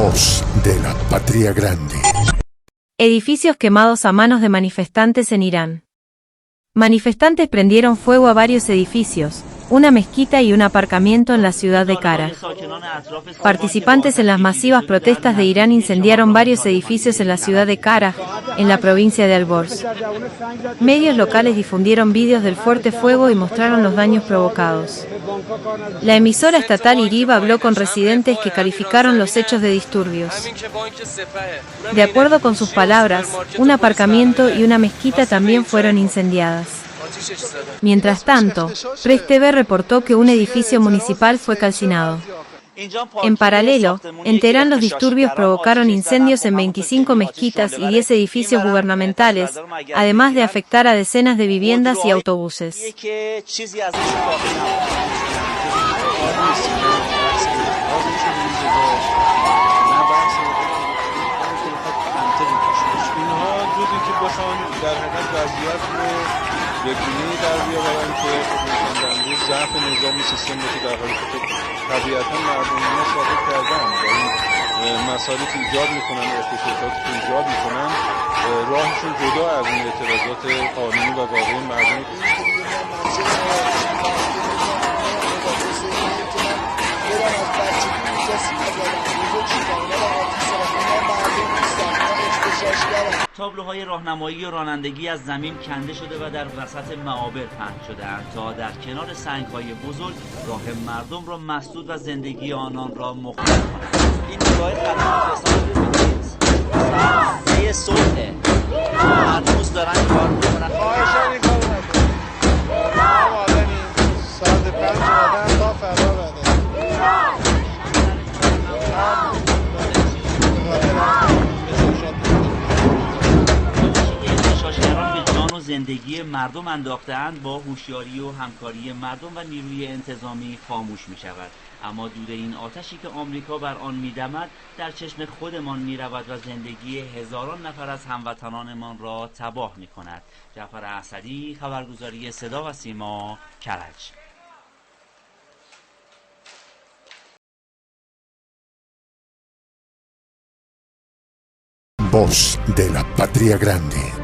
Voz de la Patria Grande. Edificios quemados a manos de manifestantes en Irán. Manifestantes prendieron fuego a varios edificios, una mezquita y un aparcamiento en la ciudad de Karaj. Participantes en las masivas protestas de Irán incendiaron varios edificios en la ciudad de Karaj, en la provincia de Alborz. Medios locales difundieron vídeos del fuerte fuego y mostraron los daños provocados. La emisora estatal IRIB habló con residentes que calificaron los hechos de disturbios. De acuerdo con sus palabras, un aparcamiento y una mezquita también fueron incendiadas. Mientras tanto, Press TV reportó que un edificio municipal fue calcinado. En paralelo, en Teherán los disturbios provocaron incendios en 25 mezquitas y 10 edificios gubernamentales, además de afectar a decenas de viviendas y autobuses. یک‌گونه‌ای در بیاورند که امروز ضعف نظامی سیستم رو که در حالی که طبیعتاً مردم اینا ثابت کردن و این مسائلی که ایجاد میکنن، ارتشاطاتی که ایجاد میکنن، راهشون جدا از این اعتراضات قانونی و واقعی مردمی. تابلوهای راهنمایی و رانندگی از زمین کنده شده و در وسط معابر پهن شده‌اند تا در کنار سنگ‌های بزرگ راه مردم را مسدود و زندگی آنان را مختل کنند. این نگاه خدمات رسانه ببینید. ساعت صبح هنوز دارن کار می‌کنن. خواهشاً این کار نکنید. ما ساعت 5 اومدن تا فردا بده. زندگی مردم انداخته‌اند با هوشیاری و همکاری مردم و نیروی انتظامی خاموش می شود. اما دود این آتشی که آمریکا بر آن می دمد در چشم خودمان می رود و زندگی هزاران نفر از هموطنانمان را تباه می کند. جعفر اسدی، خبرگزاری صدا و سیما، کرج. Voz de la Patria Grande.